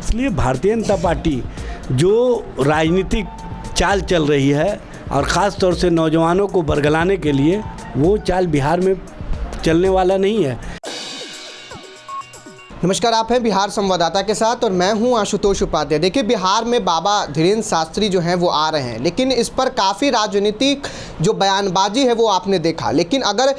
इसलिए भारतीय जनता पार्टी जो राजनीतिक चाल चल रही है और ख़ास तौर से नौजवानों को बरगलाने के लिए, वो चाल बिहार में चलने वाला नहीं है। नमस्कार, आप हैं बिहार संवाददाता के साथ और मैं हूं आशुतोष उपाध्याय। देखिए, बिहार में बाबा धीरेन्द्र शास्त्री जो हैं वो आ रहे हैं, लेकिन इस पर काफ़ी राजनीतिक जो बयानबाजी है वो आपने देखा। लेकिन अगर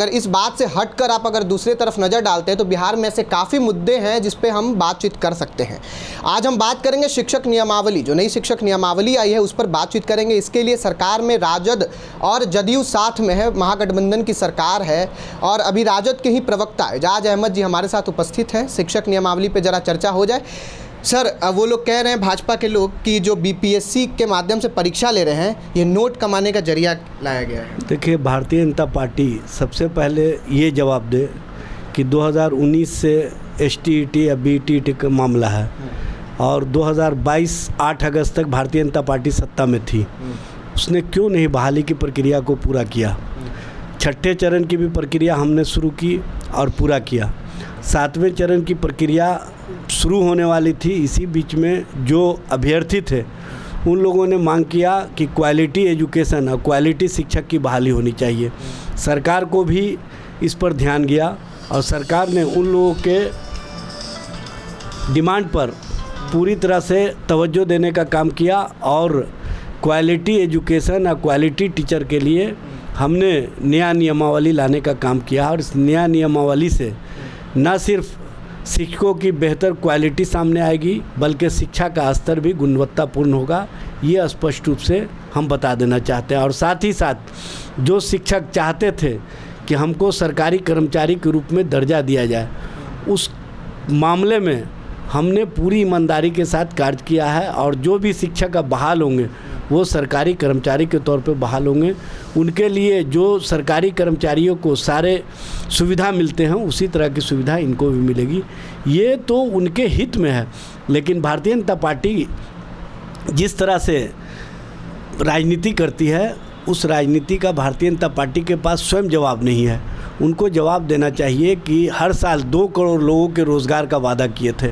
इस बात से हटकर आप अगर दूसरी तरफ नज़र डालते हैं तो बिहार में ऐसे काफ़ी मुद्दे हैं जिस पे हम बातचीत कर सकते हैं। आज हम बात करेंगे शिक्षक नियमावली, जो नई शिक्षक नियमावली आई है उस पर बातचीत करेंगे। इसके लिए सरकार में राजद और जदयू साथ में है, महागठबंधन की सरकार है और अभी राजद के ही प्रवक्ता एजाज अहमद जी हमारे साथ उपस्थित हैं। शिक्षक नियमावली पर ज़रा चर्चा हो जाए। सर, वो लोग कह रहे हैं, भाजपा के लोग, कि जो बीपीएससी के माध्यम से परीक्षा ले रहे हैं ये नोट कमाने का जरिया लाया गया है। देखिए, भारतीय जनता पार्टी सबसे पहले ये जवाब दे कि 2019 से एसटीईटी या बीटीईटी का मामला है और 2022 8 अगस्त तक भारतीय जनता पार्टी सत्ता में थी, उसने क्यों नहीं बहाली की प्रक्रिया को पूरा किया। छठे चरण की भी प्रक्रिया हमने शुरू की और पूरा किया। 7वें चरण की प्रक्रिया शुरू होने वाली थी। इसी बीच में जो अभ्यर्थी थे उन लोगों ने मांग किया कि क्वालिटी एजुकेशन और क्वालिटी शिक्षक की बहाली होनी चाहिए। सरकार को भी इस पर ध्यान गया और सरकार ने उन लोगों के डिमांड पर पूरी तरह से तवज्जो देने का काम किया और क्वालिटी एजुकेशन और क्वालिटी टीचर के लिए हमने नया नियमावली लाने का काम किया। और इस नया नियमावली से न सिर्फ शिक्षकों की बेहतर क्वालिटी सामने आएगी बल्कि शिक्षा का स्तर भी गुणवत्तापूर्ण होगा, ये स्पष्ट रूप से हम बता देना चाहते हैं। और साथ ही साथ जो शिक्षक चाहते थे कि हमको सरकारी कर्मचारी के रूप में दर्जा दिया जाए, उस मामले में हमने पूरी ईमानदारी के साथ कार्य किया है और जो भी शिक्षक अब बहाल होंगे वो सरकारी कर्मचारी के तौर पे बहाल होंगे। उनके लिए जो सरकारी कर्मचारियों को सारे सुविधा मिलते हैं उसी तरह की सुविधा इनको भी मिलेगी। ये तो उनके हित में है, लेकिन भारतीय जनता पार्टी जिस तरह से राजनीति करती है उस राजनीति का भारतीय जनता पार्टी के पास स्वयं जवाब नहीं है। उनको जवाब देना चाहिए कि हर साल 2 करोड़ लोगों के रोज़गार का वादा किए थे,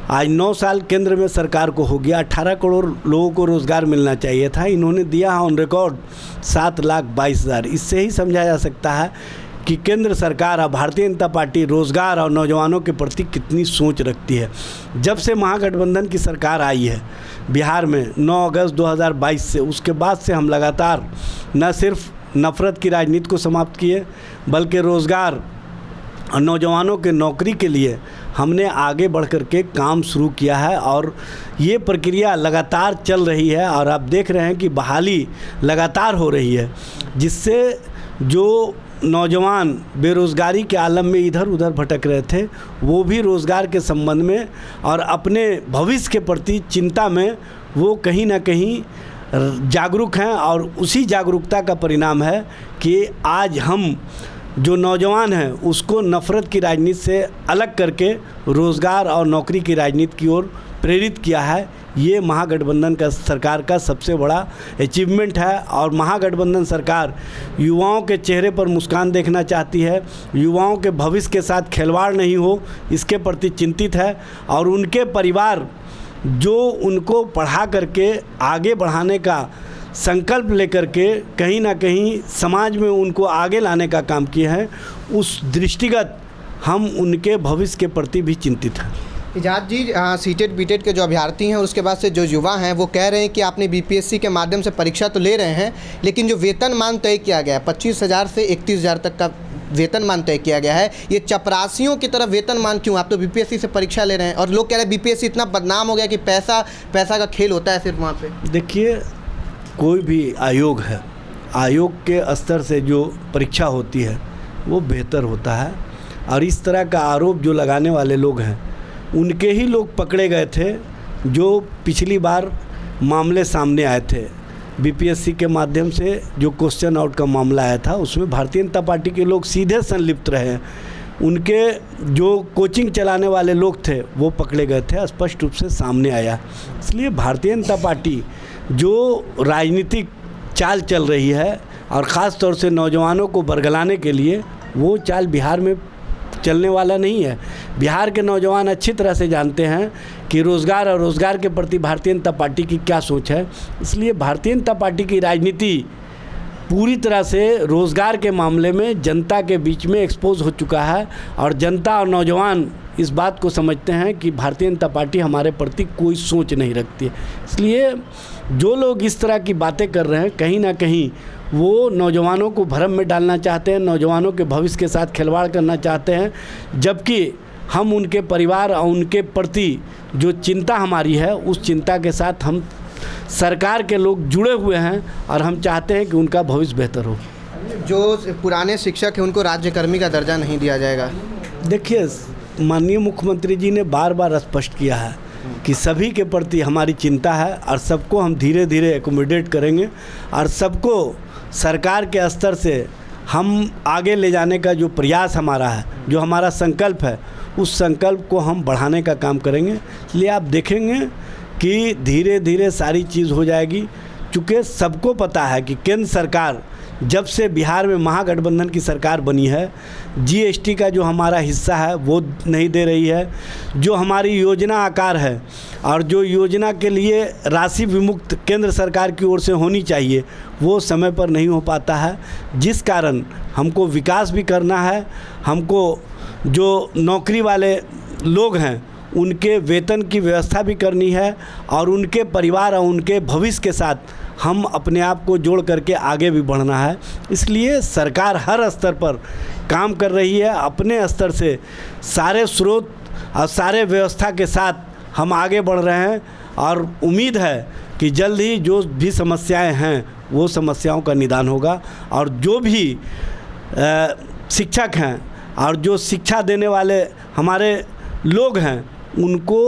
आज 9 साल केंद्र में सरकार को हो गया, 18 करोड़ लोगों को रोज़गार मिलना चाहिए था, इन्होंने दिया ऑन रिकॉर्ड 7,22,000। इससे ही समझा जा सकता है कि केंद्र सरकार और भारतीय जनता पार्टी रोज़गार और नौजवानों के प्रति कितनी सोच रखती है। जब से महागठबंधन की सरकार आई है बिहार में 9 अगस्त 2022 से, उसके बाद से हम लगातार न सिर्फ नफ़रत की राजनीति को समाप्त किए बल्कि रोज़गार और नौजवानों के नौकरी के लिए हमने आगे बढ़ कर के काम शुरू किया है और ये प्रक्रिया लगातार चल रही है। और आप देख रहे हैं कि बहाली लगातार हो रही है, जिससे जो नौजवान बेरोज़गारी के आलम में इधर उधर भटक रहे थे वो भी रोज़गार के संबंध में और अपने भविष्य के प्रति चिंता में वो कहीं ना कहीं जागरूक हैं। और उसी जागरूकता का परिणाम है कि आज हम जो नौजवान हैं उसको नफ़रत की राजनीति से अलग करके रोज़गार और नौकरी की राजनीति की ओर प्रेरित किया है। ये महागठबंधन का सरकार का सबसे बड़ा अचीवमेंट है और महागठबंधन सरकार युवाओं के चेहरे पर मुस्कान देखना चाहती है, युवाओं के भविष्य के साथ खिलवाड़ नहीं हो इसके प्रति चिंतित है और उनके परिवार जो उनको पढ़ा करके आगे बढ़ाने का संकल्प लेकर के कहीं ना कहीं समाज में उनको आगे लाने का काम किए हैं, उस दृष्टिगत हम उनके भविष्य के प्रति भी चिंतित हैं। एजाज जी, सीटेट बीटेट के जो अभ्यर्थी हैं और उसके बाद से जो युवा हैं वो कह रहे हैं कि आपने बीपीएससी के माध्यम से परीक्षा तो ले रहे हैं, लेकिन जो वेतनमान तय किया गया है 25,000 से 31,000 तक का वेतनमान तय किया गया है, ये चपरासियों की तरफ वेतनमान क्यों? आप तो बीपीएससी से परीक्षा ले रहे हैं और लोग कह रहे हैं बीपीएससी इतना बदनाम हो गया कि पैसा का खेल होता है सिर्फ वहाँ पे। देखिए, कोई भी आयोग है, आयोग के स्तर से जो परीक्षा होती है वो बेहतर होता है और इस तरह का आरोप जो लगाने वाले लोग हैं उनके ही लोग पकड़े गए थे जो पिछली बार मामले सामने आए थे। बीपीएससी के माध्यम से जो क्वेश्चन आउट का मामला आया था उसमें भारतीय जनता पार्टी के लोग सीधे संलिप्त रहे। उनके जो कोचिंग चलाने वाले लोग थे वो पकड़े गए थे, स्पष्ट रूप से सामने आया। इसलिए भारतीय जनता पार्टी जो राजनीतिक चाल चल रही है और ख़ास तौर से नौजवानों को बरगलाने के लिए, वो चाल बिहार में चलने वाला नहीं है। बिहार के नौजवान अच्छी तरह से जानते हैं कि रोज़गार और रोज़गार के प्रति भारतीय जनता पार्टी की क्या सोच है। इसलिए भारतीय जनता पार्टी की राजनीति पूरी तरह से रोज़गार के मामले में जनता के बीच में एक्सपोज हो चुका है और जनता और नौजवान इस बात को समझते हैं कि भारतीय जनता पार्टी हमारे प्रति कोई सोच नहीं रखती है। इसलिए जो लोग इस तरह की बातें कर रहे हैं, कहीं ना कहीं वो नौजवानों को भ्रम में डालना चाहते हैं, नौजवानों के भविष्य के साथ खिलवाड़ करना चाहते हैं, जबकि हम उनके परिवार और उनके प्रति जो चिंता हमारी है उस चिंता के साथ हम सरकार के लोग जुड़े हुए हैं और हम चाहते हैं कि उनका भविष्य बेहतर हो। जो पुराने शिक्षक हैं उनको राज्यकर्मी का दर्जा नहीं दिया जाएगा। देखिए, माननीय मुख्यमंत्री जी ने बार बार स्पष्ट किया है कि सभी के प्रति हमारी चिंता है और सबको हम धीरे धीरे एकोमोडेट करेंगे और सबको सरकार के स्तर से हम आगे ले जाने का जो प्रयास हमारा है, जो हमारा संकल्प है, उस संकल्प को हम बढ़ाने का काम करेंगे। इसलिए आप देखेंगे कि धीरे धीरे सारी चीज़ हो जाएगी। चूँकि सबको पता है कि केंद्र सरकार जब से बिहार में महागठबंधन की सरकार बनी है, जीएसटी का जो हमारा हिस्सा है वो नहीं दे रही है, जो हमारी योजना आकार है और जो योजना के लिए राशि विमुक्त केंद्र सरकार की ओर से होनी चाहिए वो समय पर नहीं हो पाता है, जिस कारण हमको विकास भी करना है। हमको जो नौकरी वाले लोग हैं उनके वेतन की व्यवस्था भी करनी है और उनके परिवार और उनके भविष्य के साथ हम अपने आप को जोड़ करके आगे भी बढ़ना है। इसलिए सरकार हर स्तर पर काम कर रही है। अपने स्तर से सारे स्रोत और सारे व्यवस्था के साथ हम आगे बढ़ रहे हैं और उम्मीद है कि जल्द ही जो भी समस्याएं हैं वो समस्याओं का निदान होगा और जो भी शिक्षक हैं और जो शिक्षा देने वाले हमारे लोग हैं उनको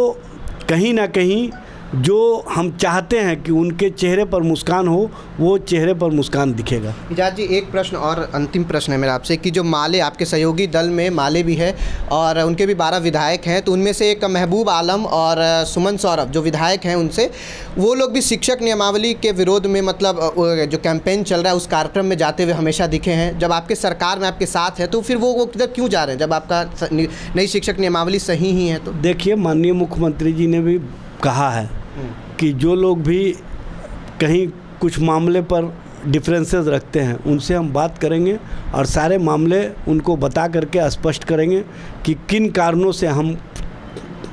कहीं ना कहीं जो हम चाहते हैं कि उनके चेहरे पर मुस्कान हो, वो चेहरे पर मुस्कान दिखेगा। इजाज़ जी, एक प्रश्न और अंतिम प्रश्न है मेरा आपसे कि जो माले आपके सहयोगी दल में माले भी है और उनके भी 12 विधायक हैं, तो उनमें से एक महबूब आलम और सुमन सौरभ जो विधायक हैं उनसे, वो लोग भी शिक्षक नियमावली के विरोध में मतलब जो कैंपेन चल रहा है उस कार्यक्रम में जाते हुए हमेशा दिखे हैं। जब आपके सरकार में आपके साथ है तो फिर वो किधर क्यों जा रहे हैं जब आपका नई शिक्षक नियमावली सही ही है? तो देखिए, माननीय मुख्यमंत्री जी ने भी कहा है कि जो लोग भी कहीं कुछ मामले पर डिफरेंसेस रखते हैं उनसे हम बात करेंगे और सारे मामले उनको बता करके स्पष्ट करेंगे कि किन कारणों से हम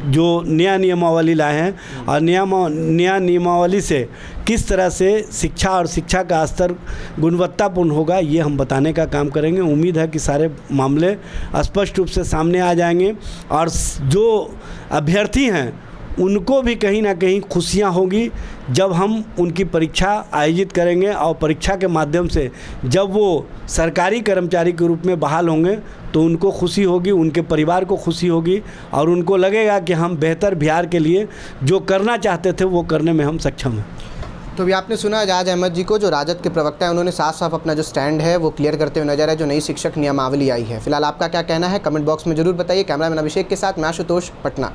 जो नया नियमावली लाए हैं और नया नियमावली से किस तरह से शिक्षा और शिक्षा का स्तर गुणवत्तापूर्ण होगा, ये हम बताने का काम करेंगे। उम्मीद है कि सारे मामले स्पष्ट रूप से सामने आ जाएंगे और जो अभ्यर्थी हैं उनको भी कहीं ना कहीं खुशियां होंगी जब हम उनकी परीक्षा आयोजित करेंगे और परीक्षा के माध्यम से जब वो सरकारी कर्मचारी के रूप में बहाल होंगे तो उनको खुशी होगी, उनके परिवार को खुशी होगी और उनको लगेगा कि हम बेहतर बिहार के लिए जो करना चाहते थे वो करने में हम सक्षम हैं। तो अभी आपने सुना एजाज अहमद जी को, जो राजद के प्रवक्ता है, उन्होंने साफ साफ अपना जो स्टैंड है वो क्लियर करते हुए नजर है जो नई शिक्षक नियमावली आई है। फिलहाल आपका क्या कहना है कमेंट बॉक्स में जरूर बताइए। कैमरामैन अभिषेक के साथ मैं आशुतोष, पटना।